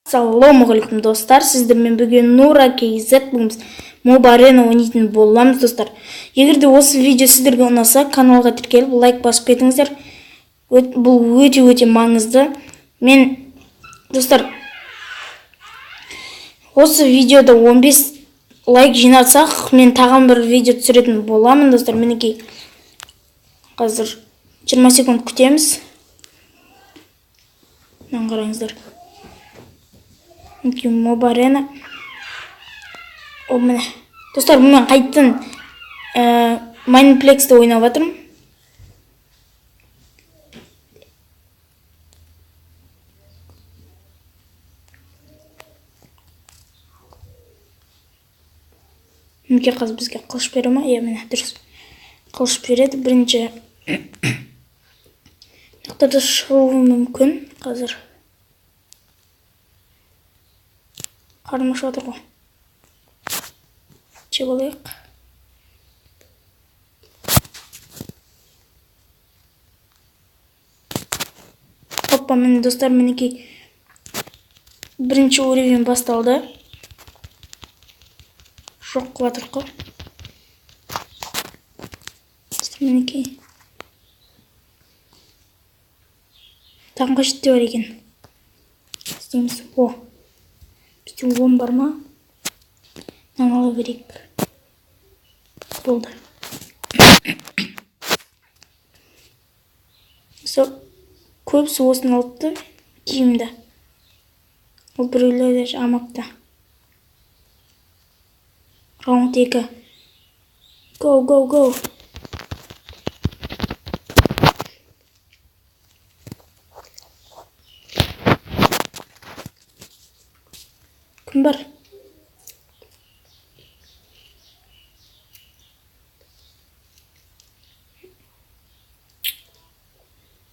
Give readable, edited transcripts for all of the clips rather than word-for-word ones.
Ассалаумағалейкум достар, сіздермен бүгін Нура KZ Mobile Arena ойнайтын боламыз достар. Егер де осы видео сіздерге ұнаса, каналға тіркеліп лайк басып кетіңіздер. Бұл өте маңызды. Мен достар, осы видеода 15 лайк жинатсақ, мен тағам бір видео түсіретін боламын достар. Мінекей қазір 20 секунд күтеміз. Мен қараңыздар. Mobile Arena. О, міне. Достар, мен қайттан Mineplex-те ойнап жатырмын. Мінекей қазір бізге қылыш бере ма? Иә, міне дұрыс. Қылыш береді. Бірінші нақтарда шығуы мүмкін қазір. Қарным ашып жатыр ғой. Жеп алайық. Опа, міне достар, мінекей бірінші уровень басталды. Жоқ қылып жатыр ғой. Мінекей. Тағым қажетте бар екен. Істейміз. О, бізде 10 бар ма? Ала берейік. Болды. Көбісі осыны алыпты киімді. Ол біреулер амапты. Раунд 2. Go. Кім бар?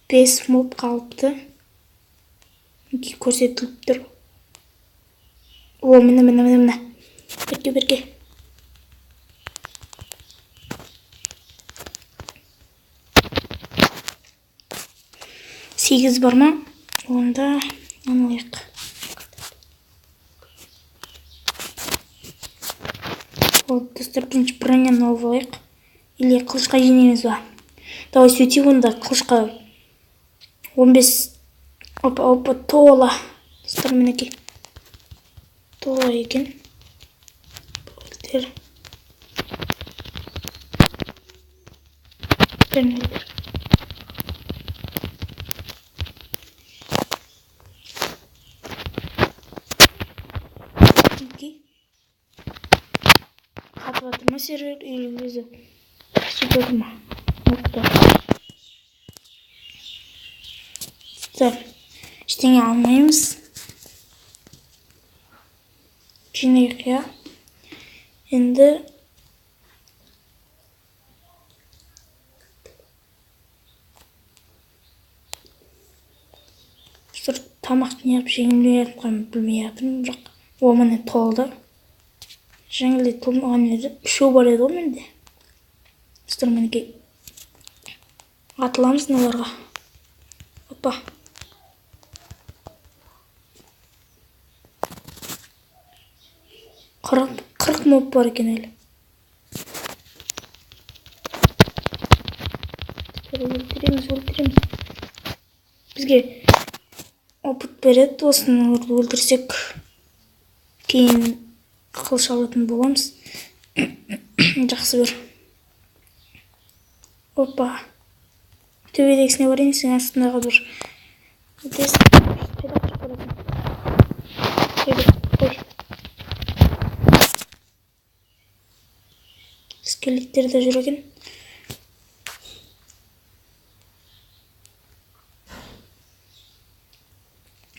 Бес моб қалыпты. Көрсетіліп тұр. О, міне. Берге. 8 бар ма? Онда алайық. Ол достар, бірінші броняны алып алайық. Или қылышқа жинеміз ба? Давай сөйтейік онда қылышқа 15. Опа, тола. Достар, мінекей. Тола екен. Бөлдер. Бермелдер. Қатып жатыр ма сервер или өзі сөйтіп ма? Ештеңе алмаймыз. Жинайық, я. Енді тамақ не ап жеңілмей білмей жатырмын, бірақ о, міне толды. Жаңғылай толмаған еді. Үшеу бар еді ғой менде. Достар, мінекей атыламыз оларға. Опа. Қырық моб бар екен әлі. Өлтіреміз. Бізге опыт береді. Осыны өлтірсек, кейін қылыш алатын боламыз. Жақсы бір. Опа. Төбедегісіне барайын, сен астындағы бір. Скелеттер де жүр екен.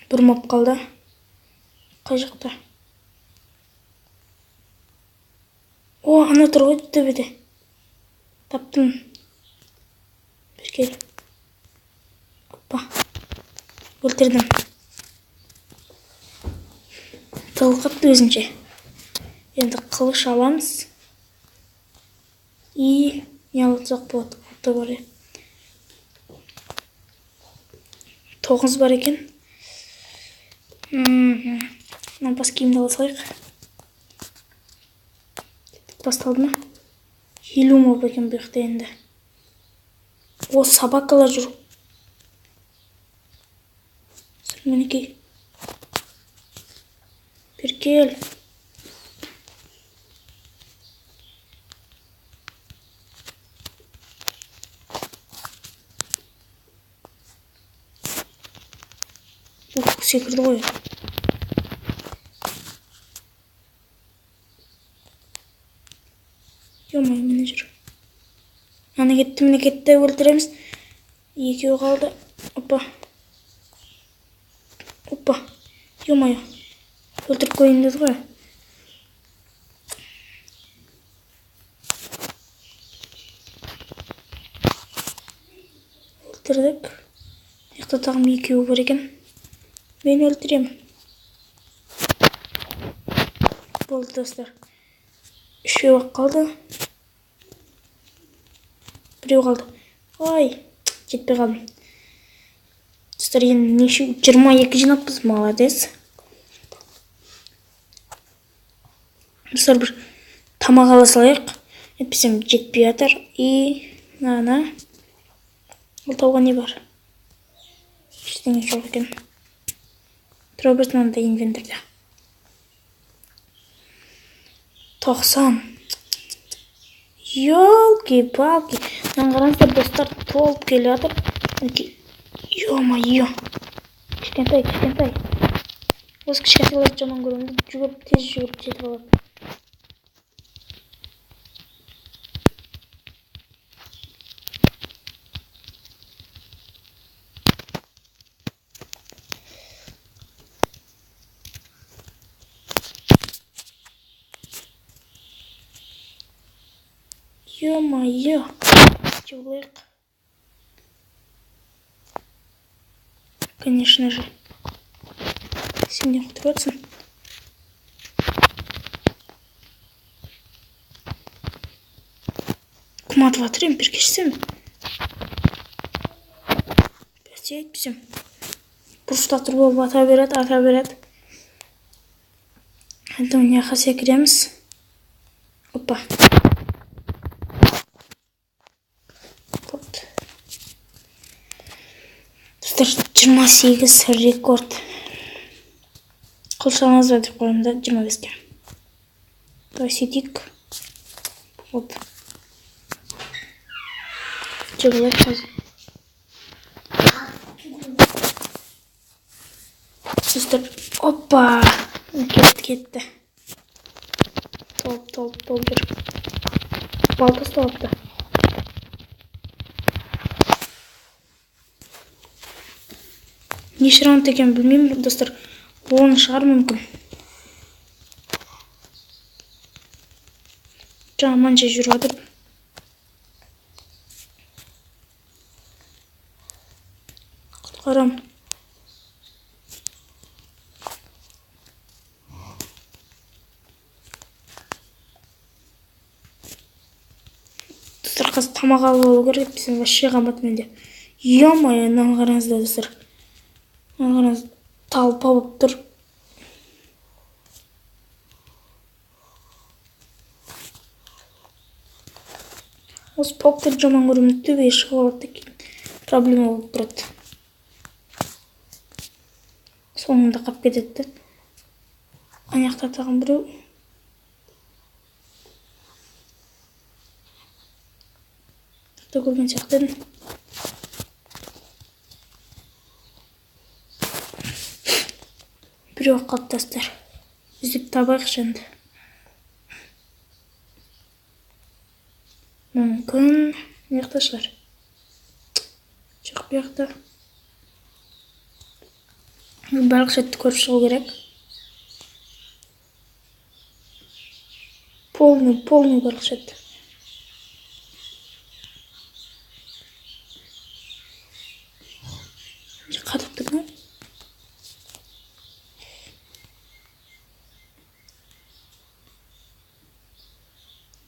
Бір моп қалды. Қай жақта? О, ана тұр ғой төбеде. Таптым. Беркел. Опа. Өлтірдім. Талқапты өзінше. Енді қылыш аламыз. И не алсақ болады. Алты бар. 9 бар екен. Мына бас киімді ала салайық. Басталды ма? 50 моб екен бұл жақта енді. О, собакалар жүр. Мінекей. Бері кел. Секірді ғой. Ё-май, міне жүр. Міне кетті, өлтіреміз. Екеу қалды. Опа. Ё-май. Өлтіріп қойын деді ғой. Өлтірдік. Яқта тағым екеу бар екен. Мен өлтірем. Болды достар. Үшеу қалды. Біреу қалды. Ой, жетпей қалдым. Достар, енді неше 22 жинаппыз, молодец. Достар, бір тамақ ала салайық. Әйтпесем жетпей жатыр. И мына бұл тауға не бар? Ештеңе жоқ екен. Тұра берсін анда инвентарда. 90. Ёлки-палки. Қараңыздар достар, толып келе жатыр. Ё-майё. Кішкентай. Осы кішкентайларды жаман көремін. Тез жүгіріп жетіп алады. Ё-майё. Чулык. Конечно же. Сен не отырсың? Кім атып жатыр, ем перкешсем? Бәсе айтпасам. Бұрышта тұрып алып ата береді. Енді мына жаққа секіреміз. Опа. Достар, 28 рекорд. Қылшаңыз ба деп қойымда 25-ке. Давай сөйтейік. Вот. Жығылып қазір. Достар, опа! Кетті. Толып жүр. Балта ұсталыпты. Неше раунд екен білмеймін, достар. 10 шығар мүмкін. Жаманша жүріп жатыр. Құтқарам. Достар, қазір тамақ алып алу керек, біздің вообще қамат менде. Ё-майо, мынаны қараңыздар, достар. Мынаны талпа болып тұр. Осы пауктар жаман көремін, төбеге шығып алады екен. Проблема болып тұрады. Соңында қап кетеді. Аяқта тағын біреу. Тақта көрген сияқты едім. Біреу қалды достар. Іздеп табайық енді. Мүмкін неқта шығар. Жоқ бұяқта. Барлық шетті көріп шығу керек. Полный барлық шетті. Қатыпты ма?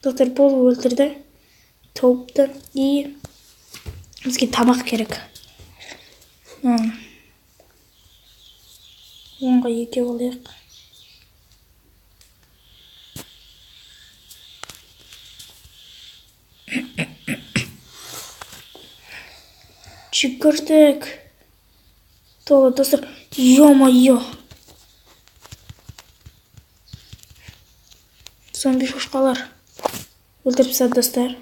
Доктор Пол өлтірді. Тауыпты. И бізге тамақ керек. онға 2 алайық. Жүгірдік. Толы достар. Ё-моё. Зомби шошқалар. Өлтіріп тастады достар.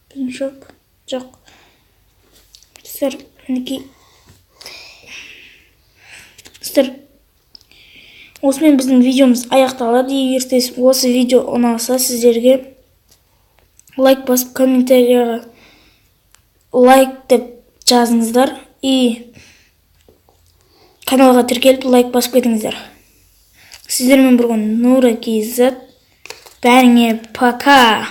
Біздің шоп. Жоқ. Достар, мінекей. Достар, осымен біздің видеомыз аяқталады. Егер де осы видео ұнаса, сіздерге лайк басып, комментарияға лайк деп жазыңыздар. И каналға тіркеліп лайк басып кетіңіздер. Сіздермен бірге Нура KZ. Бәріңе пока.